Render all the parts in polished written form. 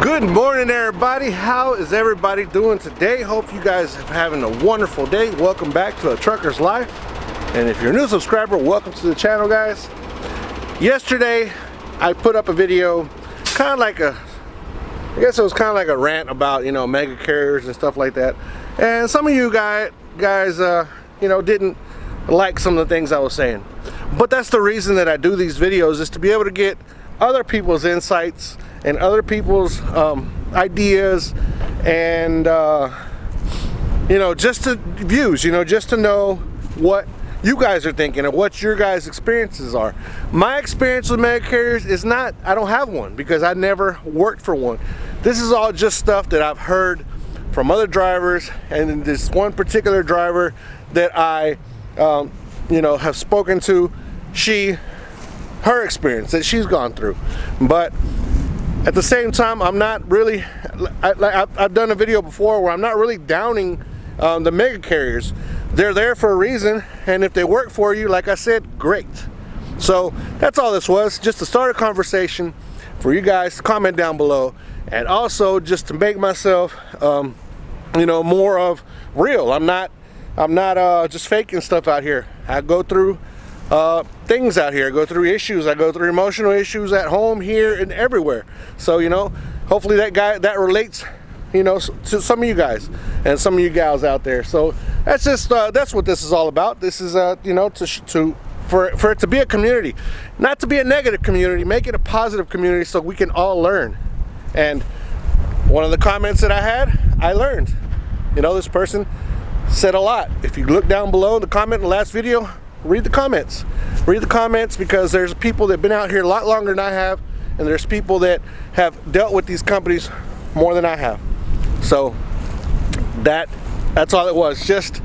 Good morning, everybody. How is everybody doing today? Hope you guys are having a wonderful day. Welcome back to A Trucker's Life. And if you're a new subscriber, welcome to the channel, guys. Yesterday, I put up a video, kind of like I guess it was kind of like a rant about, mega carriers and stuff like that. And some of you guys, didn't like some of the things I was saying. But that's the reason that I do these videos, is to be able to get other people's insights and other people's ideas and just to views, just to know what you guys are thinking and what your guys' experiences are. My experience with mega carriers is not, I don't have one because I never worked for one. This is all just stuff that I've heard from other drivers, and this one particular driver that I have spoken to, her experience that she's gone through. But at the same time, I'm not really, I've done a video before where I'm not really downing the mega carriers. They're there for a reason, and if they work for you, like I said, great. So that's all this was, just to start a conversation for you guys to comment down below, and also just to make myself more of real. I'm not just faking stuff out here. I go through things out here, I go through issues, I go through emotional issues at home, here, and everywhere. So hopefully that relates to some of you guys and some of you gals out there. So that's just that's what this is all about. This is for it to be a community, not to be a negative community, make it a positive community so we can all learn. And one of the comments that I had, I learned. This person said a lot. If you look down below the comment in the last video, read the comments. Read the comments, because there's people that have been out here a lot longer than I have, and there's people that have dealt with these companies more than I have. So that's all it was, just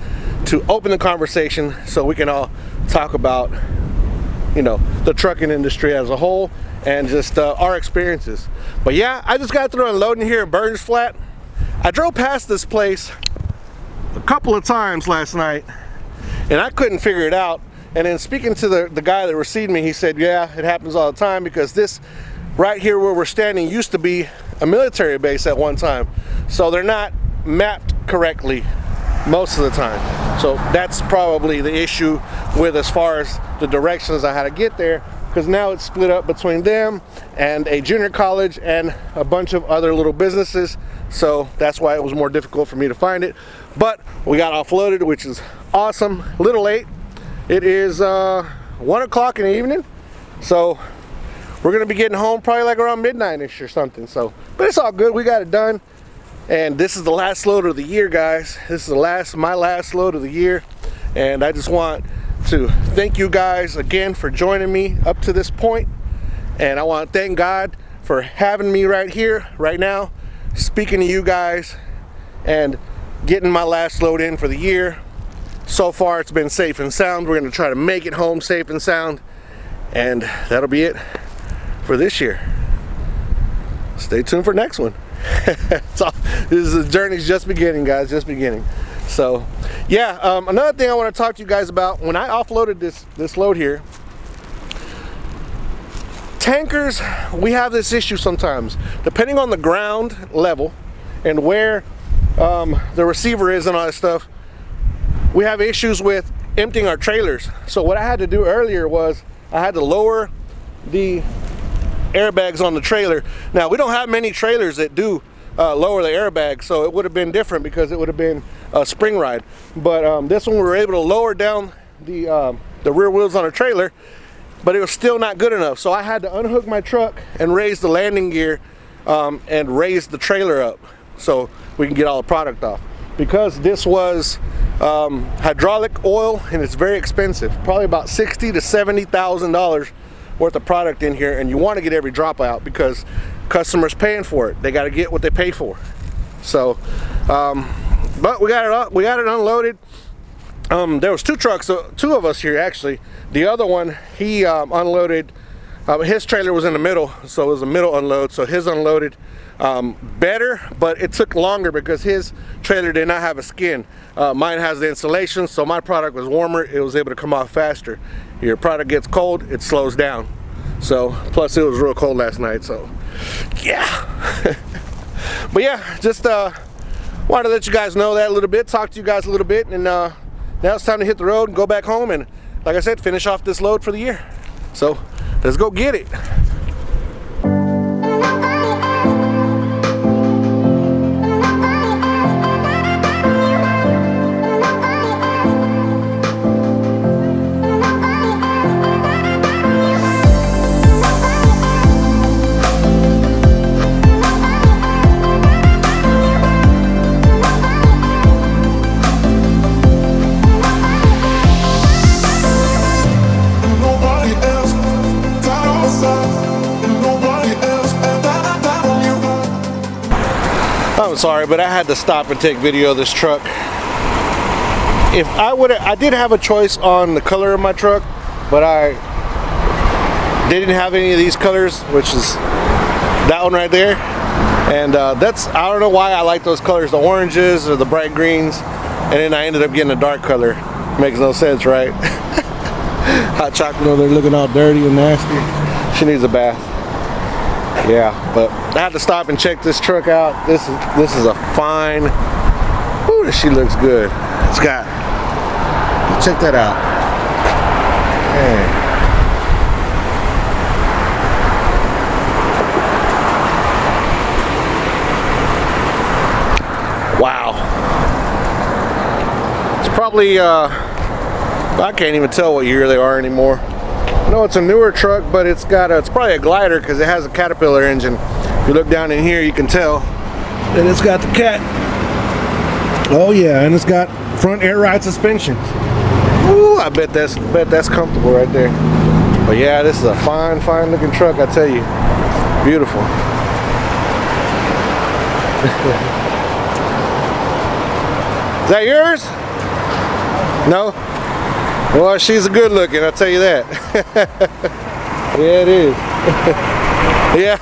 to open the conversation so we can all talk about the trucking industry as a whole and just our experiences. But yeah, I just got through unloading here in Burns Flat. I drove past this place a couple of times last night and I couldn't figure it out. And then speaking to the guy that received me, he said, yeah, it happens all the time, because this right here where we're standing used to be a military base at one time. So they're not mapped correctly most of the time. So that's probably the issue with as far as the directions I had to get there, because now it's split up between them and a junior college and a bunch of other little businesses. So that's why it was more difficult for me to find it. But we got offloaded, which is awesome. A little late. It is 1 o'clock in the evening, so we're gonna be getting home probably like around midnight-ish or something. So, but it's all good. We got it done, and this is the last load of the year, guys. This is my last load of the year, and I just want to thank you guys again for joining me up to this point. And I want to thank God for having me right here, right now, speaking to you guys and getting my last load in for the year. So far it's been safe and sound. We're going to try to make it home safe and sound, and that'll be it for this year. Stay tuned for next one. The journey's just beginning, guys, just beginning. So yeah, another thing I want to talk to you guys about, when I offloaded this load here, tankers, we have this issue sometimes, depending on the ground level and where the receiver is and all that stuff. We have issues with emptying our trailers. So what I had to do earlier was I had to lower the airbags on the trailer. Now, we don't have many trailers that do lower the airbag, so it would have been different because it would have been a spring ride. But this one we were able to lower down the rear wheels on a trailer, but it was still not good enough. So I had to unhook my truck and raise the landing gear and raise the trailer up so we can get all the product off. Because this was hydraulic oil and it's very expensive, probably about $60,000 to $70,000 worth of product in here, and you want to get every drop out because customers paying for it. They got to get what they pay for. So but we got it unloaded. There was two trucks, two of us here actually. The other one, he unloaded, his trailer was in the middle, so it was a middle unload, so his unloaded better, but it took longer because his trailer did not have a skin. Mine has the insulation, so my product was warmer. It was able to come off faster. Your product gets cold, it slows down. So plus it was real cold last night, so yeah. But yeah, just wanted to let you guys know that a little bit, talk to you guys a little bit, and now it's time to hit the road and go back home and, like I said, finish off this load for the year. So let's go get it. I'm sorry, but I had to stop and take video of this truck. If I did have a choice on the color of my truck, but I didn't have any of these colors, which is that one right there. And I don't know why I like those colors, the oranges or the bright greens, and then I ended up getting a dark color. Makes no sense, right? Hot chocolate over there looking all dirty and nasty. She needs a bath. Yeah, but I had to stop and check this truck out. This is a fine. Ooh, she looks good. It's got. Check that out. Hey. Wow. It's probably I can't even tell what year they are anymore. No, it's a newer truck, but it's probably a glider because it has a Caterpillar engine. If you look down in here, you can tell that it's got the cat. Oh yeah, and it's got front air ride suspension. Ooh, I bet that's comfortable right there. But yeah, this is a fine looking truck, I tell you. Beautiful. Is that yours? No? Well, she's a good looking, I'll tell you that. Yeah, it is. Yeah.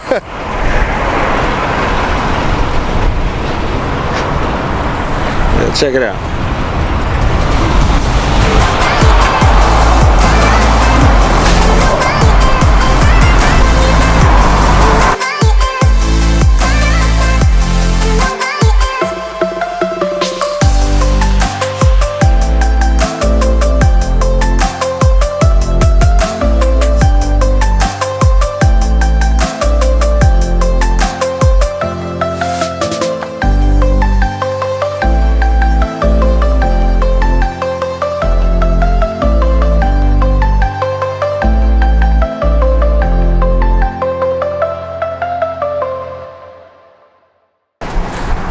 Yeah, check it out.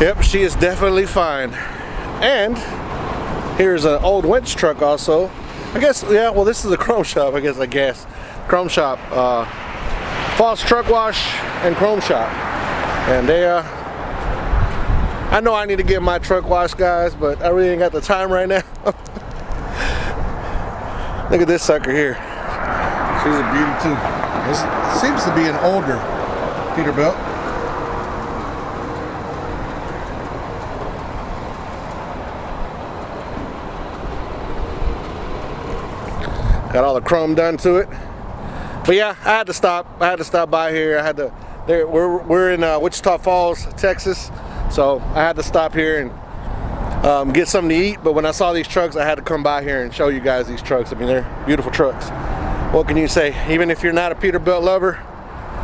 Yep, she is definitely fine. And here's an old winch truck also. I guess, yeah, well, this is a chrome shop, I guess. Chrome shop. False truck wash and chrome shop. And they, I know I need to get my truck washed, guys, but I really ain't got the time right now. Look at this sucker here. She's a beauty too. This seems to be an older Peterbilt. Got all the chrome done to it. But yeah, I had to stop by here. We're in Wichita Falls, Texas, so I had to stop here and get something to eat. But when I saw these trucks, I had to come by here and show you guys these trucks. I mean, they're beautiful trucks. What can you say? Even if you're not a Peterbilt lover,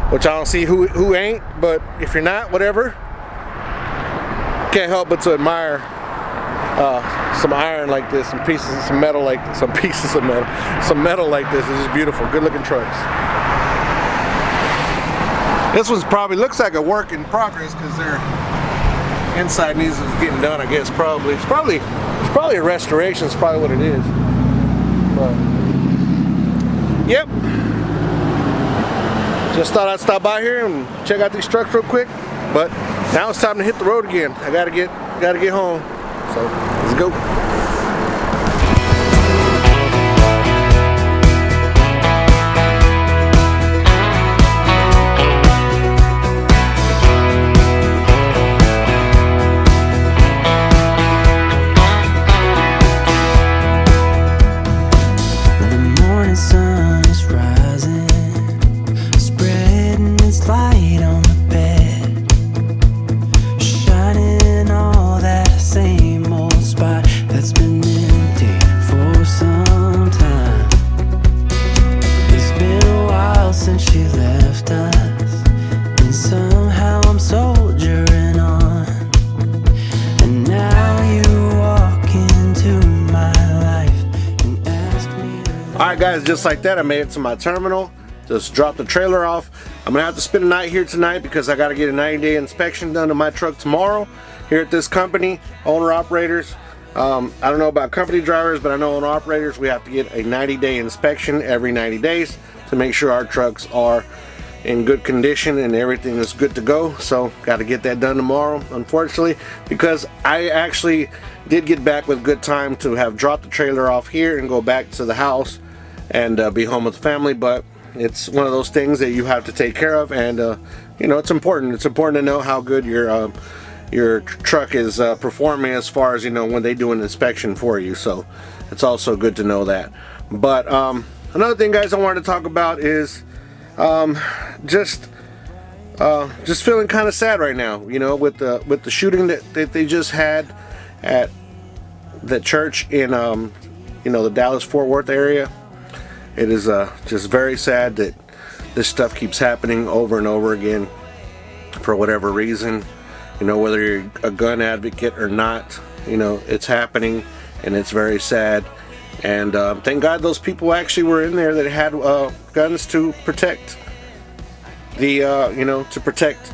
which I don't see who ain't, but if you're not, whatever, can't help but to admire some iron like this, some metal like this is just beautiful. Good looking trucks. This one's probably looks like a work in progress because their inside needs getting done, I guess. It's probably a restoration. It's probably what it is. But yep. Just thought I'd stop by here and check out these trucks real quick. But now it's time to hit the road again. I gotta get home. So let's go. I'm soldiering on. And now you walk into my life and ask me to... Alright guys, just like that, I made it to my terminal. Just dropped the trailer off. I'm gonna have to spend a night here tonight because I gotta get a 90-day inspection done to my truck tomorrow here at this company. Owner operators, I don't know about company drivers, but I know owner operators, we have to get a 90-day inspection every 90 days to make sure our trucks are in good condition and everything is good to go. So got to get that done tomorrow, unfortunately, because I actually did get back with good time to have dropped the trailer off here and go back to the house and be home with the family. But it's one of those things that you have to take care of, and you know, it's important to know how good your truck is performing as far as, you know, when they do an inspection for you. So it's also good to know that. But another thing, guys, I wanted to talk about is just feeling kind of sad right now, you know, with the shooting that they just had at the church in you know, the Dallas-Fort Worth area. It is just very sad that this stuff keeps happening over and over again for whatever reason. You know, whether you're a gun advocate or not, you know, it's happening, and it's very sad. And thank God those people actually were in there that had guns to protect the, you know, to protect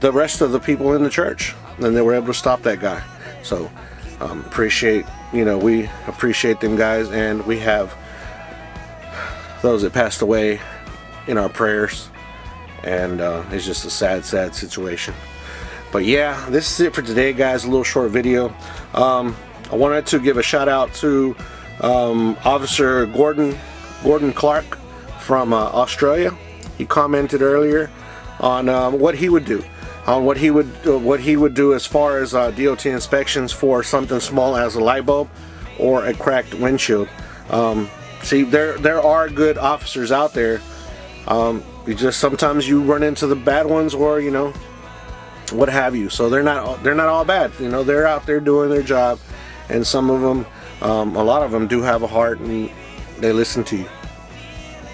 the rest of the people in the church, and they were able to stop that guy. So appreciate, you know, we appreciate them guys, and we have those that passed away in our prayers. And it's just a sad situation. But yeah, this is it for today, guys. A little short video. I wanted to give a shout out to Officer Gordon Clark from Australia. He commented earlier on what he would do, what he would do as far as DOT inspections for something small as a light bulb or a cracked windshield. See, there are good officers out there. You just sometimes you run into the bad ones, or, you know, what have you. So they're not all bad. You know, they're out there doing their job, and some of them, a lot of them do have a heart, and they listen to you.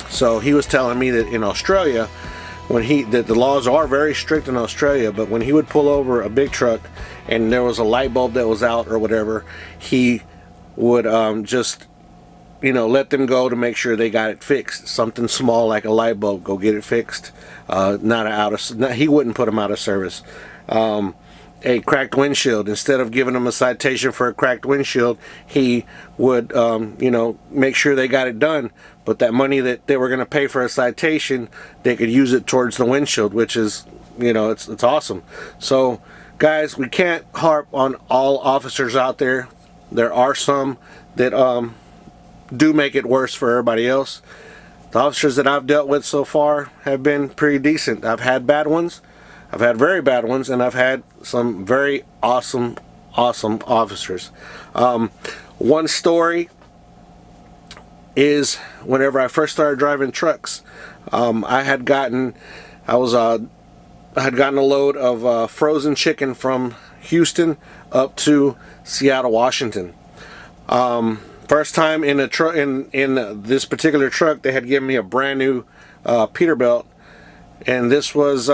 So he was telling me that in Australia, that the laws are very strict in Australia, but when he would pull over a big truck and there was a light bulb that was out or whatever, he would just, you know, let them go to make sure they got it fixed. Something small like a light bulb, go get it fixed. He wouldn't put them out of service. A cracked windshield, instead of giving them a citation for a cracked windshield, he would, you know, make sure they got it done. But that money that they were going to pay for a citation, they could use it towards the windshield, which is, you know, it's awesome. So, guys, we can't harp on all officers out there. There are some that do make it worse for everybody else. The officers that I've dealt with so far have been pretty decent. I've had bad ones, I've had very bad ones, and I've had some very awesome officers. One story is whenever I first started driving trucks, I had gotten a load of frozen chicken from Houston up to Seattle, Washington. First time in a truck, in this particular truck, they had given me a brand new Peterbilt, and this was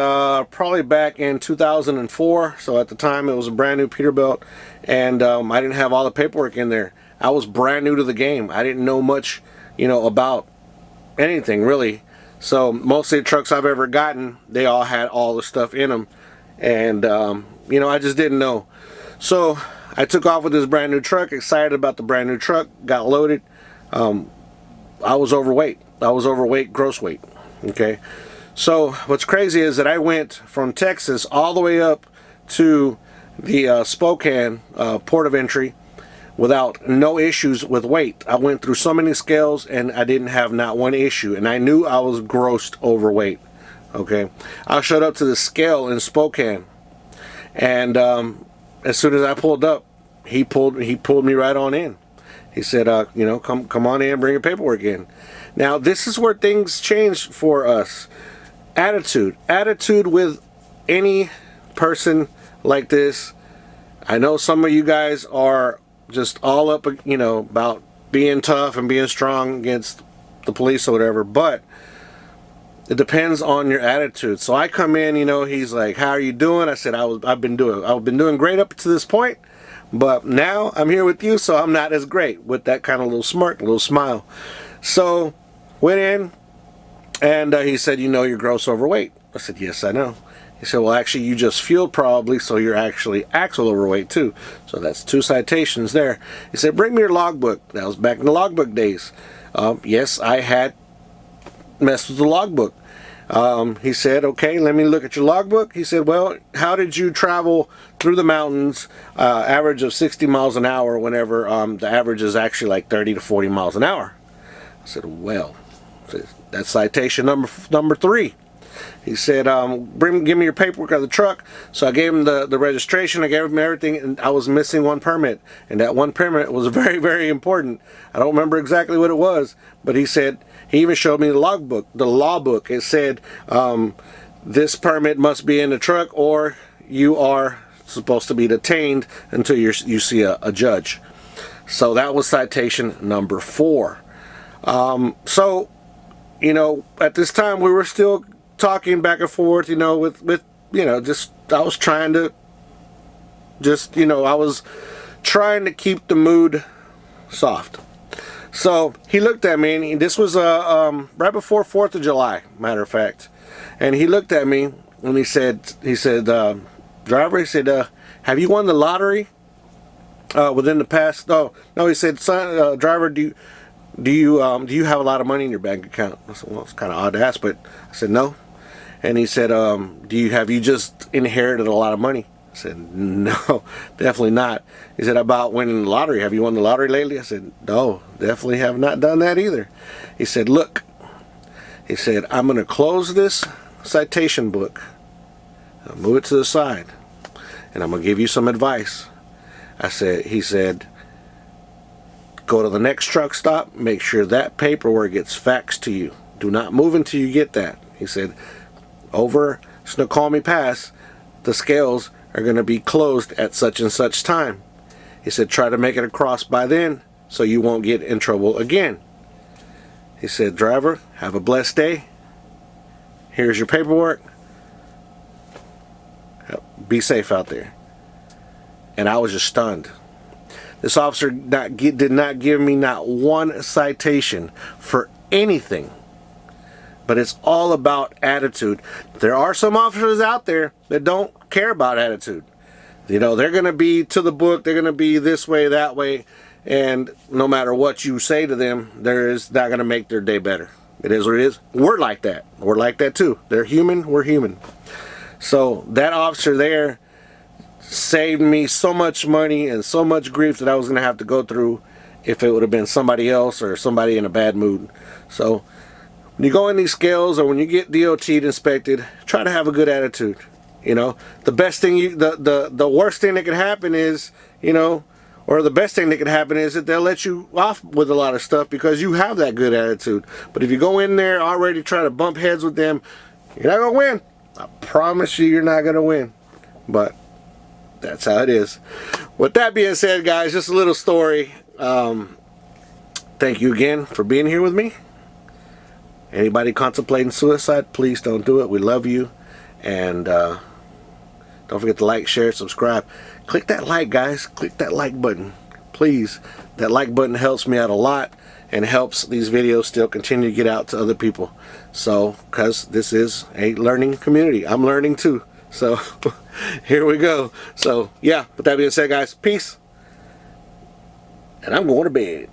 probably back in 2004. So at the time, it was a brand new Peterbilt, and I didn't have all the paperwork in there. I was brand new to the game. I didn't know much, you know, about anything really. So most of the trucks I've ever gotten, they all had all the stuff in them, and you know, I just didn't know. So I took off with this brand new truck, excited about the brand new truck, got loaded. I was overweight. I was overweight, gross weight. Okay. So what's crazy is that I went from Texas all the way up to the Spokane port of entry without no issues with weight. I went through so many scales and I didn't have not one issue, and I knew I was grossed overweight. Okay. I showed up to the scale in Spokane, and as soon as I pulled up, he pulled me right on in. He said, you know, come on in, bring your paperwork in. Now, this is where things change for us. Attitude with any person like this. I know some of you guys are just all up, you know, about being tough and being strong against the police or whatever, but it depends on your attitude. So I come in, you know, he's like, how are you doing? I said, I've been doing great up to this point, but now I'm here with you, so I'm not as great, with that kind of little smirk, little smile. So went in, and he said, you know, you're gross overweight. I said, yes, I know. He said, well, actually, you just fueled probably, so you're actually axle overweight too. So that's 2 citations there. He said, bring me your logbook. That was back in the logbook days. Yes, I had messed with the logbook. He said, okay, let me look at your logbook. He said, well, how did you travel through the mountains, average of 60 miles an hour, whenever the average is actually like 30 to 40 miles an hour? I said, well, that's citation number 3. He said, give me your paperwork of the truck. So I gave him the registration, I gave him everything, and I was missing one permit. And that one permit was very, very important. I don't remember exactly what it was, but he said, he even showed me the logbook, the law book. It said, this permit must be in the truck, or you are supposed to be detained until you see a judge. So that was citation number 4. So, you know, at this time we were still talking back and forth, you know, with you know, just I was trying to keep the mood soft. So he looked at me, and this was right before 4th of July, matter of fact. And he looked at me and he said, driver, he said, have you won the lottery within the past? No, he said, son, driver, do you have a lot of money in your bank account? I said, well, it's kind of odd to ask, but I said no. And he said, have you just inherited a lot of money? I said, no, definitely not. He said, about winning the lottery. Have you won the lottery lately? I said, no, definitely have not done that either. He said, look, he said, I'm going to close this citation book, I'll move it to the side, and I'm going to give you some advice. He said, go to the next truck stop, make sure that paperwork gets faxed to you. Do not move until you get that. He said, over Snoqualmie Pass, the scales are going to be closed at such and such time. He said, try to make it across by then so you won't get in trouble again. He said, driver, have a blessed day. Here's your paperwork. Be safe out there. And I was just stunned. This officer did not give me not one citation for anything. But it's all about attitude. There are some officers out there that don't care about attitude. You know, they're going to be to the book. They're going to be this way, that way. And no matter what you say to them, there is not going to make their day better. It is what it is. We're like that. We're like that too. They're human. We're human. So that officer there saved me so much money and so much grief that I was going to have to go through if it would have been somebody else or somebody in a bad mood. So when you go in these scales, or when you get DOT'd inspected, try to have a good attitude. You know, the best thing the worst thing that could happen is, you know, or the best thing that could happen is that they'll let you off with a lot of stuff because you have that good attitude. But if you go in there already trying to bump heads with them, you're not gonna win. I promise you're not gonna win. But that's how it is. With that being said, guys, just a little story. Thank you again for being here with me. Anybody contemplating suicide, please don't do it. We love you. And don't forget to like, share, subscribe. Click that like, guys. Click that like button. Please. That like button helps me out a lot and helps these videos still continue to get out to other people. So, because this is a learning community. I'm learning too. So, here we go. So, yeah. With that being said, guys, peace. And I'm going to bed.